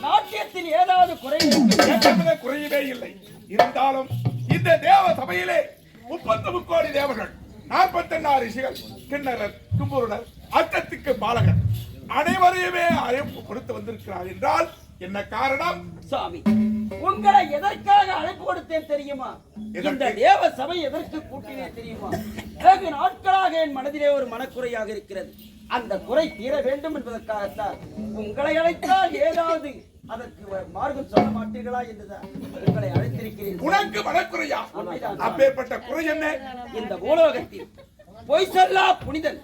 நாட்டியத்தில் ஏதாவது குறையவே இல்லை. இருந்தாலும் இந்த தேவ சபையிலே 30 கோடி தேவர்கள், 48 ரிஷிகள், கிண்ணறர், கும்புருடர், அட்டத்துக்கு பாலகர் அனைவரையுமே அழைப்பு கொடுத்து வந்திருக்கிறார் என்றால் என்ன காரணம்? சாமி, உங்களை எதற்காக அழைப்பு கொடுத்தேன் தெரியுமா? இந்த தேவ சபை எதற்கு கூட்டினேன் தெரியுமா? வெகு நாட்களாக என் மனதிலே ஒரு மனக்குறையாக இருக்கிறது. அந்த குறை தீர வேண்டும் என்பதற்காகத்தான் உங்களை அழைத்தால் ஏதாவது அதற்கு மார்க்கம் சொல்ல மாட்டீர்களா என்றுதான் உங்களை அழைத்திருக்கிறேன். உனக்கு மனக்குறையா? அப்பேற்பட்ட குறை என்ன? இந்த பூலோகத்தில் பொய் சொல்லா புனிதன்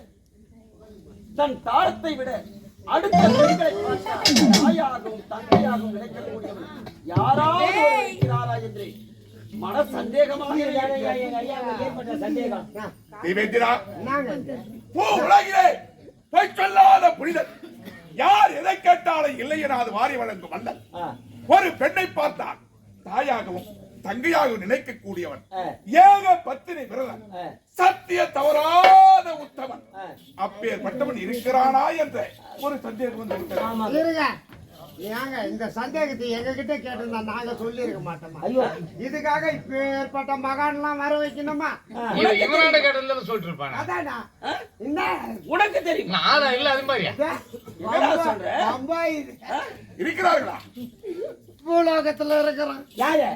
தன் தாரத்தை விட அடுத்த பெண்களை தாயாகவும் தந்தையாகவும் நினைக்கக்கூடியவன் யாராவது இருக்கிறாரா என்று மன சந்தேகமாக ஏற்பட்ட சந்தேகம். உலகிலே பொய் சொல்லாத புனிதன் யார் எதை கேட்டாலும் இல்லை என அது வாரி வழங்கும் அல்ல. ஒரு பெண்ணை பார்த்தால் தாயாகவும் தங்கையாகவும் நினைக்கக்கூடியவன், ஏக பத்தினி விரதன், சத்திய தவறாத உத்தமன், அப்பேற்பட்டவன் இருக்கிறானா என்ற ஒரு சந்தேகம் வந்து இந்த சந்தேகத்தை எங்க கிட்ட கேட்டிருந்தா நாங்க சொல்லி இருக்க மாட்டோமா? இதுக்காக இப்ப ஏற்பட்ட மகான் எல்லாம் வர வைக்கணுமா? சொல்லிட்டு இருப்பாங்க. அதானா என்ன உனக்கு தெரியும்? நான் இல்ல அது மாதிரியா இருக்கிறார்களா? பூலோகத்துல இருக்கிறான். யாரு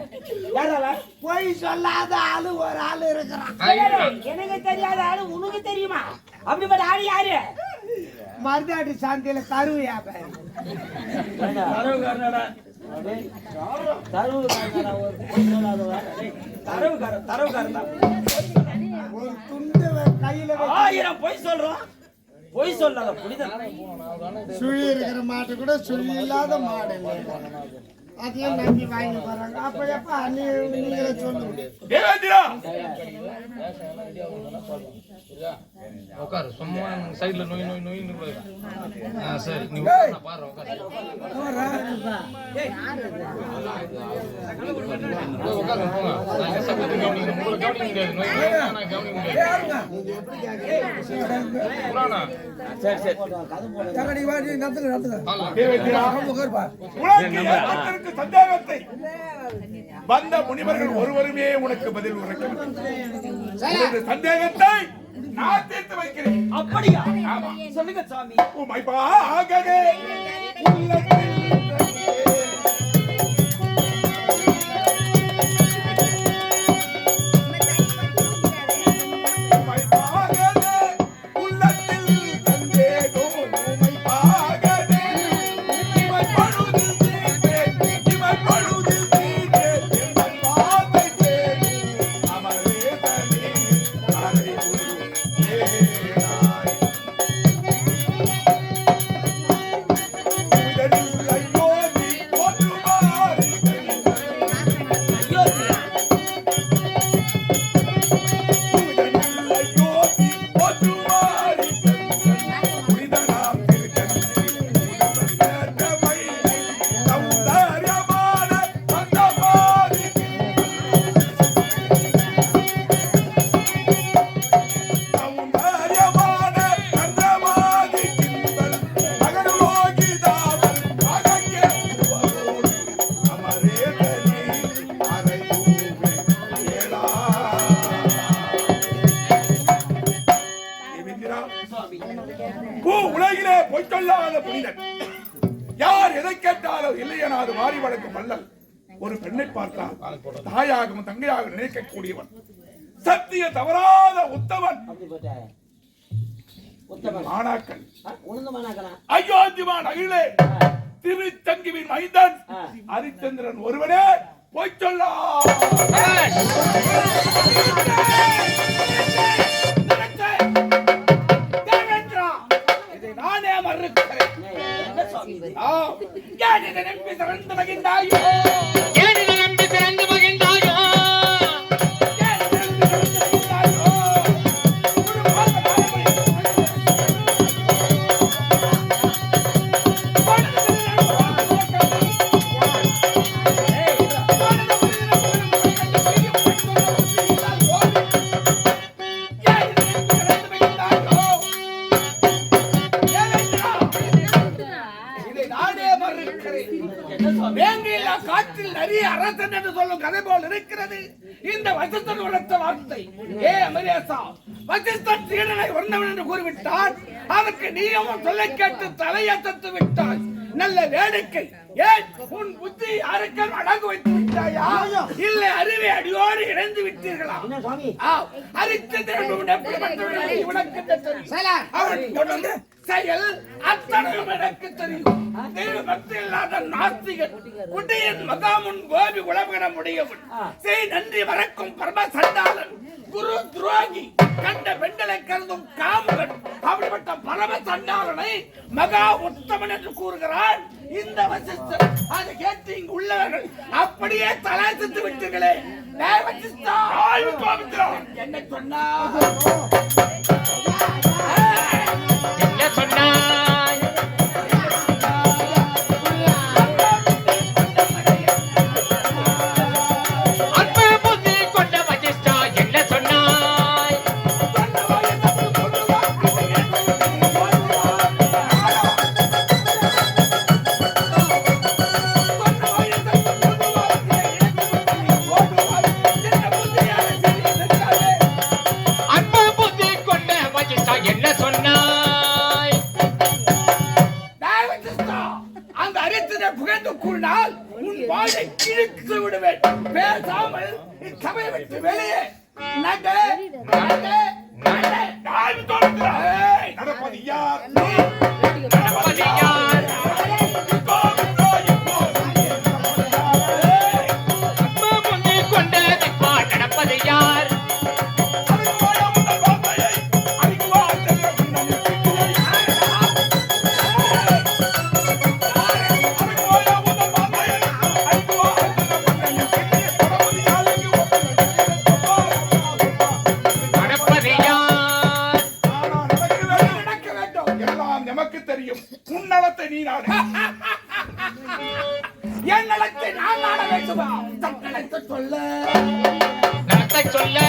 போய் சொல்லாத ஆளு ஒரு ஆளு இருக்கிறான். எனக்கு தெரியாத ஆளு உனக்கு தெரியுமா? அப்படிப்பட்ட ஆளு யாரு? மருதாடி சாந்தியில கருவு வியாபாரி. ஒரு துண்டு கையில 1000 பொய் சொல்றோம். பொய் சொல்லாத புனிதன். சுழி இருக்கிற மாட்டு கூட சுழி இல்லாத மாடு அதையும் நம்பி வாங்கி போறாங்க. அப்ப எப்ப நீங்களே சொல்லுங்க. உட்காரு, சும்மா சைடுல நோய் நோய் நோய். சரி, நீ பாரு. உட்காரு போங்க. சப்பத்து கவனிங்க, உங்களை கவனிக்க முடியாது. நோய் நான் கவனிக்க முடியாது. புராணா சரி சரி சந்தேகத்தை வந்த முனிவர்கள் ஒருவருமே உனக்கு பதில் உரைக்கவில்லை. சந்தேகத்தை நான் தீர்த்து வைக்கிறேன். அப்படியா? சொல்லுங்க சாமி. உமைப்பாகவே உலகிலே பொய்க்கொள்ளாத புனிதன் யார் எதை கேட்டாலும் இல்லையனாது மாறி வழங்கும் அல்லல். ஒரு பெண்ணை பார்த்தால் தாயாகவும் தங்கையாக நினைக்கக்கூடியவன், சத்திய தவறாத உத்தமன், மாணாக்கன், அயோத்திமான் அகிலே திருச்சங்கிவின் மைந்தன் ஹரிச்சந்திரன் ஒருவனே பொய்ச்சொல்லா. நானே மறுக்கிறேன். நம்பி சிறந்து மகிழ்ந்தாயோ, நம்பி சிறந்து மகிழ்ந்தாயோ, மறுக்கிறேன். என்ன சுவாமி? வேங்கையில்லா காற்றில் நிறைய அரசன் என்று சொல்லும் கதை போல் இருக்கிறது இந்த வசிஷ்டன் உரைத்த வார்த்தை. ஏ அமரேசா, வசிஷ்டன் சீடனை ஒன்னவன் என்று கூறிவிட்டான். அதற்கு நீயும் சொல்லை கேட்டு தலையசத்து விட்டாய். நல்ல வேடிக்கை. ஏன் உன் புத்தி யாருக்கும் அடங்கு வைத்து விட்டாயா? இல்லை அறிவை அடியோடு இணைந்து விட்டீர்களா? என்ன சுவாமி? ஹரிச்சந்திரன் எப்படிப்பட்டவன் உனக்கு தெரியும். அவன் கொண்டு செயல் அத்தனையும் எனக்கு தெரியும். தெய்வ பக்தி இல்லாத நாஸ்திகன், குடியின் மகாமுன் கோபி உலகன முடியவன், செய் நன்றி மறக்கும் பரம சண்டாளன், குரு துரோகி, கண்ட பெண்களை கருதும் காமுகன், அப்படிப்பட்ட பரம சண்டாளனை மகா உத்தமன் என்று கூறுகிறான் இந்த வசிஷ்டன். அதை கேட்டு இங்கு உள்ளவர்கள் அப்படியே தலாசித்து விட்டீர்களே. வசிஷ்டா, என்ன சொன்னா? என்ன சொன்னாய்? அன்பு புத்தி கொண்ட வசிஷ்டா என்ன சொன்னாய்? அன்பு புத்தி கொண்ட வசிஷ்டா என்ன சொன்னாய்? அந்த அரித்தனை புகழ்ந்து கூறினால் உன் வாழை கிழித்து விடுவேன். பேசாமல் சபையை விட்டு வெளியே நட நட நட. நடப்பது யார்? நடப்பது யார்? அன்பு புத்தி கொண்ட திப்பா நடப்பது யார்? நடப்பது யார்? நடக்க வேண்டும். எல்லாம் எமக்கு தெரியும். உன் நலத்தை நீ நாடு. என் நலத்தை நான் நாட வேண்டுமா? தன் நலத்தை சொல்ல. நடத்தை சொல்ல.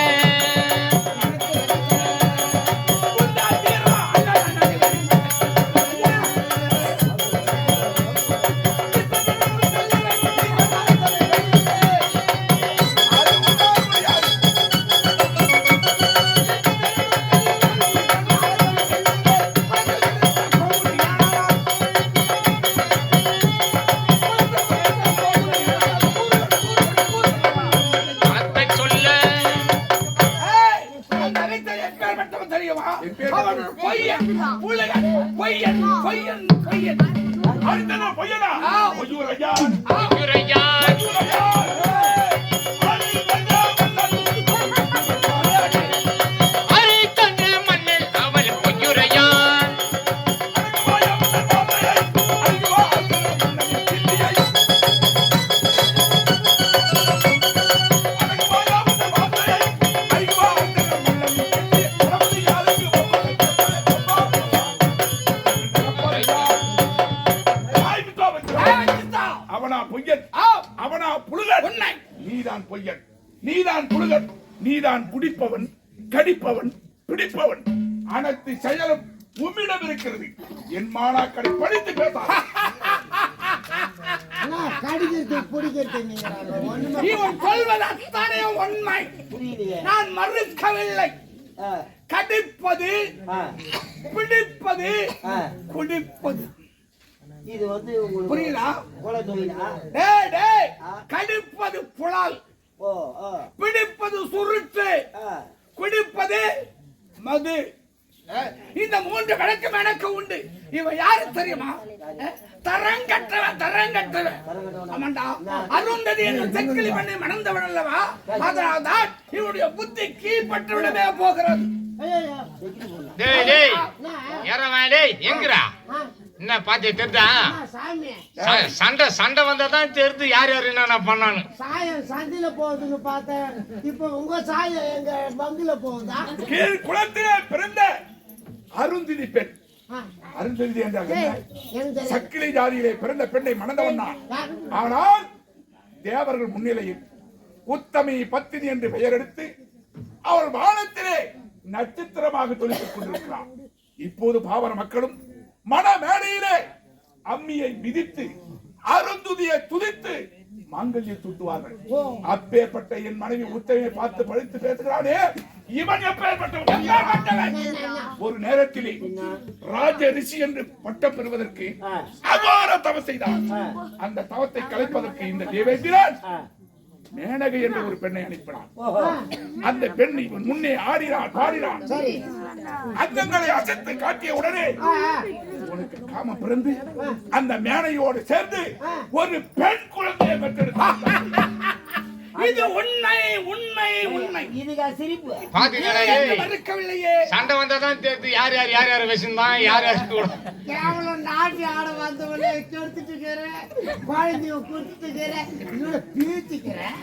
நடத்தை சொல்ல. அந்த அனைத்தை எப்பேற்பட்டவன் தெரியுமா? அவன் ஒரு பொய்யன், புலகன், பொய்யன், பொய்யன், பொய்யன். அடுத்தது பொய்யனா? பொய்யூர் ஐயா. பொய்யுரையார். அரித்தன்று மண்ணில் அவள் பொய்யுரையார். அவனா பொய்யன்? அவனா புழுகன்? உன்னை நீதான் பொய்யன், நீதான் புழுகன், நீதான் குடிப்பவன், கடிப்பவன், பிடிப்பவன். அனைத்து செயலும் உம்மிடம் இருக்கிறது. என் மாணாக்கரை படித்து பேச கடிக்கிறது பிடிக்கிறது நீங்க ஒண்ணுமே இவன் சொல்வது அத்தனை உண்மை. புரியலையே. நான் மறுக்கவில்லை. ஆ, கடிப்பது, ஆ, பிடிப்பது, ஆ. குடிப்பது. இது வந்து உங்களுக்கு புரியலா? கொலை தொழிலா? டேய் டேய், கடிப்பது புலால், ஓ, ஆ, பிடிப்பது சுருட்டு, ஆ. குடிப்பது மது. இந்த மூன்று விளக்கம் எனக்கு உண்டு. இவன் யாரு தெரியுமா? தரங்கற்றவன், தரங்கற்றவன். ஆமாண்டா, அருந்ததி என்னும் செக்கிலி பண்ணை மணந்தவன் அல்லவா? அதனால்தான் இவனுடைய புத்தி கீழ்பட்டுவிடவே போகிறது. ஐயோ டேய் டேய் ஏறவன் டேய் எங்கடா? என்ன பாத்து தெரிதா? சாமி சண்டை வந்தாதான் தெரிது யார் யார் என்ன பண்ணான்னு. சாயம் சந்தில போகுதுன்னு பார்த்தேன். இப்ப உங்க சாயம் எங்க பங்குல போகுதா? கீழ் குளத்திலே பிறந்த அருந்திதி பெண். அருந்ததி என்றால் என்ன? எனக்கு தெரியாது. சக்கிலி ஜாதியிலே பிறந்த பெண்ணை மணந்தவன் தான். யார்? ஆனால் தேவர்கள் முன்னிலையில் உத்தமி பத்தினி என்று பெயர் எடுத்து அவள் வானத்திலே நட்சத்திரமாக தொழித்துக் கொண்டிருக்கிறார். இப்போது பாவன மக்களும் மன மேடையிலே அம்மியை மிதித்து அருந்துதியை துதித்து மாங்கல்யம் சூட்டுவார்கள். அப்பேற்பட்ட என் மனைவி உத்தமையை பார்த்து படித்து பேசுகிறானே, இவன் எப்பேற்பட்டவன்? ஒரு நேரத்திலே ராஜ ரிஷி என்று பட்டம் பெறுவதற்கு அபார தவம் செய்தான். அந்த தவத்தை கலைப்பதற்கு இந்த தேவேந்திரன் மேனகை என்ற ஒரு பெண்ணை அனுப்பினான். அந்த பெண் இவன் முன்னே ஆடினான், பாடினான். அங்கங்களை அசைத்து காட்டிய உடனே உனக்கு காமம் பிறந்து அந்த மேனையோடு சேர்ந்து ஒரு பெண் குழந்தையை பெற்றெடுத்தான். இது உண்மை உண்மை உண்மை. இதுக்கா சிரிப்பு? மறுக்கவில்லையே. சண்டை வந்தாதான் தெரியுது யார் யார் யார் யார் வச்சிருந்தான், யார் யார் கூட. கேவலம் நாட்டி ஆட வந்தவளே கெடுத்துட்டு இருக்கிறேன், குழந்தைய கொடுத்துட்டு இருக்கிறேன், இன்னொரு பீச்சுக்கிறேன்.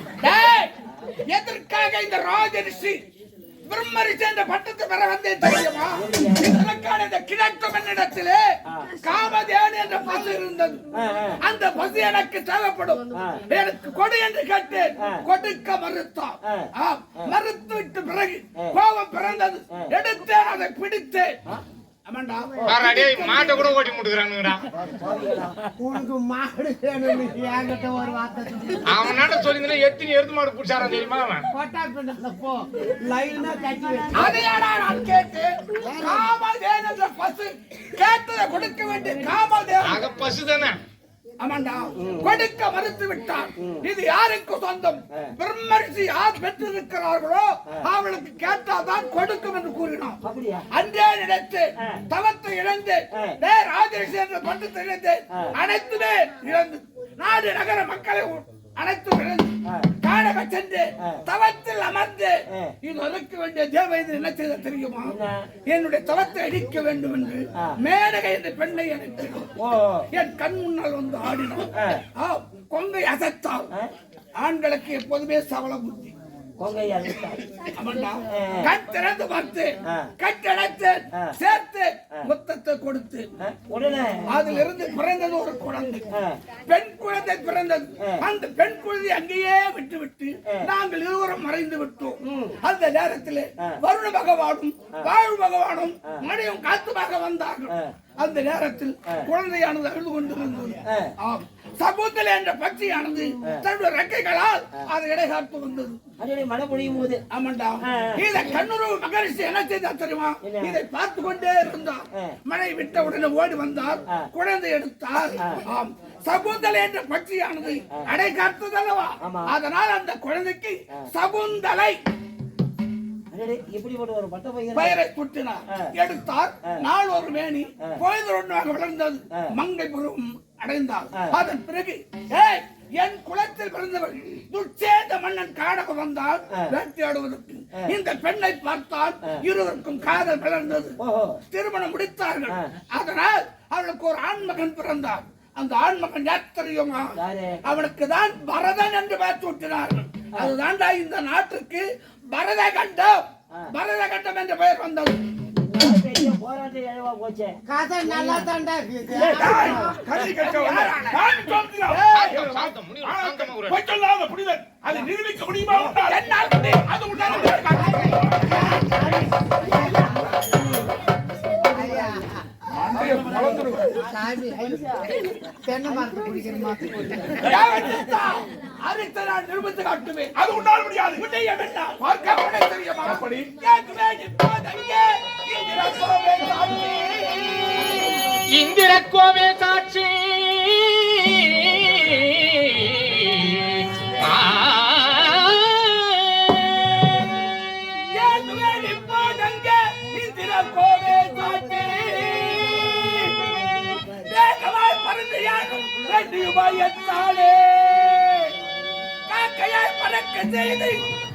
எதற்காக இந்த ராஜரிஷி பிரம்மரிஷி என்ற பட்டத்தை பெற வந்தேன் தெரியுமா? இதற்கான இந்த கிழக்கு மண்ணிடத்திலே காமதேனு என்ற பசு இருந்தது. அந்த பசு எனக்கு தேவைப்படும், எனக்கு கொடு என்று கேட்டேன். கொடுக்க மறுத்தான். மறுத்து விட்டு பிறகு கோபம் பிறந்தது. எடுத்தேன், அதை பிடித்தேன். மாட்டை கூட ஓட்டி முட்டுக்கிறானுங்கடா. உனக்கு மாடு வேணும்னு என்கிட்ட ஒரு வார்த்தை அவன் நாட்ட சொல்லி எத்தனை எருது மாடு பிடிச்சாரா தெரியுமா? அவன் போட்டா பின்ன போ லைனா கட்டி அதையாடா நான் கேட்டேன். காமதேனு என்ற பசு கேட்டதை கொடுக்க வேண்டிய காமதேனு பசு தானே. ஆமாண்டா, கொடுக்க மறுத்து விட்டான். இது யாருக்கு சொந்தம்? பிரம்மரிஷி யார் பெற்றிருக்கிறார்களோ அவளுக்கு கேட்டாதான் கொடுக்கும் என்று கூறினான். அன்றே நினைத்து தவத்தை இழந்து ராஜரிஷி என்ற பட்டத்தை இழந்து அனைத்துமே இழந்து நாடு நகர மக்களை அனைத்தும் இழந்து காணக சென்று தவத்தில் அமர்ந்து இது ஒதுக்க வேண்டிய தேவதை என்ன செய்த தெரியுமா? என்னுடைய தவத்தை அடிக்க வேண்டும் என்று மேனகை என்ற பெண்ணை அனுப்பினான். என் கண் முன்னால் வந்து ஆடினான். கொங்கை அசைத்தால் ஆண்களுக்கு எப்போதுமே சவள புத்தி. கண் திறந்து பார்த்து கட்டடைத்து சேர்த்து முத்தத்தை கொடுத்து அதில் இருந்து பிறந்தது ஒரு குழந்தை, பெண் குழந்தை பிறந்தது. அந்த பெண் குழந்தை அங்கேயே விட்டு விட்டு நாங்கள் இருவரும் மறைந்து விட்டோம். அந்த நேரத்தில் வருண பகவானும் வாழ் பகவானும் மணியும் காத்துமாக வந்தார்கள். அந்த நேரத்தில் குழந்தையானது அழுது கொண்டிருந்தது. சகுந்தலை என்ற பட்சியானது தன்னுடைய ரெக்கைகளால் அதை இடைகாத்து வந்தது. மழை பொழியும் போது ஆமாண்டா, இதை கண்ணுறவு மகரிஷி என்ன செய்தார் தெரியுமா? இதை பார்த்து கொண்டே இருந்தார். மழை விட்ட உடனே ஓடி வந்தார், குழந்தை எடுத்தார். சகுந்தலை என்ற பட்சியானது அடை காத்ததல்லவா, அதனால் அந்த குழந்தைக்கு சகுந்தலை பெயரை சுட்டினார். எடுத்தார். நாள் ஒரு மேனி பொழுது ஒன்றாக வளர்ந்தது. மங்கை பருவம் அடைந்தார். அதன் பிறகு என் குலத்தில் பிறந்தவர் துர்ச்சேந்த மன்னன் காணக வந்தால் வேட்டையாடுவதற்கு இந்த பெண்ணை பார்த்தால் இருவருக்கும் காதல் வளர்ந்தது. திருமணம் முடித்தார்கள். அதனால் அவளுக்கு ஒரு ஆண்மகன் பிறந்தார். அந்த ஆண்மகன் யார் தெரியுமா? அவனுக்கு தான் பரதன் என்று பெயர் சூட்டினார்கள். அதுதான்டா இந்த நாட்டுக்கு பரத கண்டம், பரத கண்டம் என்ற பெயர் வந்தது. கதை நல்லா தாண்டா அதை நிரூபிக்க முடியுமா? அது தென்னை மரத்தை பிடிக்கிற மாதிரி நிரூபித்து காட்டுவேன். அது உன்னால் முடியாது. தெரியுமா? அப்படி இந்திர கோவே சாட்சி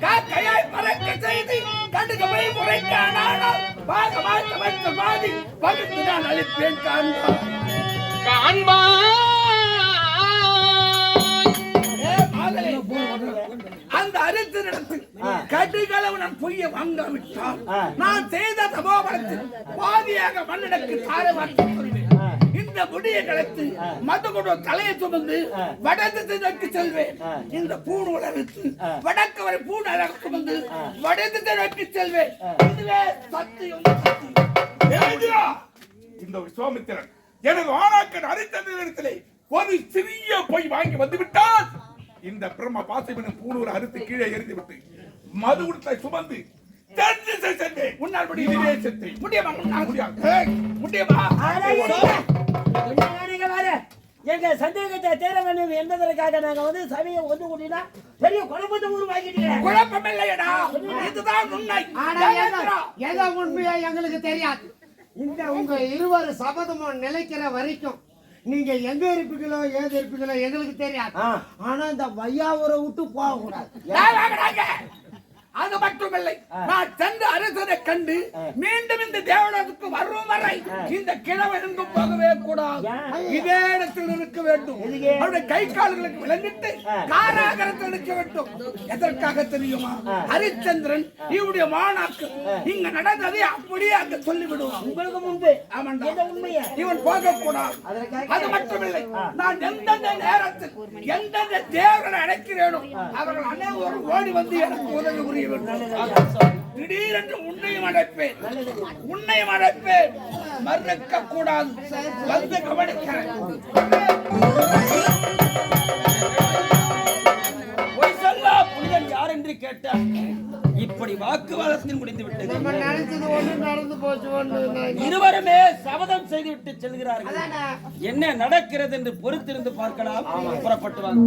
காக்கையாய் பறக்க செய்து கடுகவை முறைக்கானால் பாகமாய் சமைத்த பாதி பகுத்து நான் அளிப்பேன் காண்பா. அந்த அரித்திரிடத்தில் கடுகளவு பொய்ய வாங்காவிட்டால் நான் செய்த தபோபலத்தில் பாதியாக மன்னனுக்கு தாரை வார்த்தை சொல்வேன். இந்த முடியை கலத்து மதுகுட தலையை சுமந்து வடக்கு நோக்கி செல்வேன். இந்த பூணு வளர்த்து வடக்கு வரை பூணு அழகு சுமந்து வடக்கு நோக்கி செல்வேன். இதுவே சத்தியம். இந்த விஸ்வாமித்திரன் எனது ஆணாக்கன் ஹரிச்சந்திரனிடத்திலே ஒரு சிறிய பொய் வாங்கி வந்துவிட்டால் இந்த பிரம்ம பாசைவனும் பூணூர் அறுத்து கீழே எறிந்து விட்டு மது உடுத்தை சுமந்து உன்னால் முடியவே செத்து முடியுமா முடியுமா எங்க சந்தேகத்தை தேர வேண்டும் என்பதற்காக நாங்க வந்து சபையை ஒன்று கூட்டினா பெரிய குழப்பத்தை உருவாக்கிட்டீங்க. குழப்பம் இல்லையடா, இதுதான் உண்மை. ஏதோ உண்மையா எங்களுக்கு தெரியாது. இந்த உங்க இருவர் சபதமும் நிலைக்கிற வரைக்கும் நீங்க எங்க இருப்பீங்களோ ஏது இருப்பீங்களோ எங்களுக்கு தெரியாது. ஆனா இந்த வையாவூரை விட்டு போக கூடாது. அது மட்டுமில்லை, நான் சென்று அரசனை கண்டு மீண்டும் இந்த தேவலோகத்துக்கு வரும் வரை இந்த கிழமை எங்கும் போகவே கூடாது. இதே இடத்தில் இருக்க வேண்டும். அவருடைய கை கால்களுக்கு விளங்கிட்டு காராகரத்தில் இருக்க வேண்டும். எதற்காக தெரியுமா? ஹரிச்சந்திரன் இவருடைய மாணாக்கு இங்க நடந்ததை அப்படியே அங்க சொல்லிவிடுவான். உங்களுக்கு முன்பு உண்மையை இவன் போக கூடாது. அது மட்டுமில்லை, நான் எந்தெந்த நேரத்தில் எந்தெந்த தேவர்களை அழைக்கிறேனோ அவர்கள் அனைவரும் ஓடி வந்து எனக்கு உதவி புரிய திடீரென்று உன்னையும் அழைப்பேன், உன்னையும் அழைப்பேன். மறுக்க கூடாது. வந்து கவனிக்கிறேன். பொய் சொல்லா புனிதன் யார் என்று கேட்டார். இப்படி வாக்குவாதத்தில் முடிந்து விட்டது. நடந்து போச்சு. இருவருமே சபதம் செய்துவிட்டு செல்கிறார்கள். என்ன நடக்கிறது என்று பொறுத்திருந்து பார்க்கலாம். புறப்பட்டு வாங்க.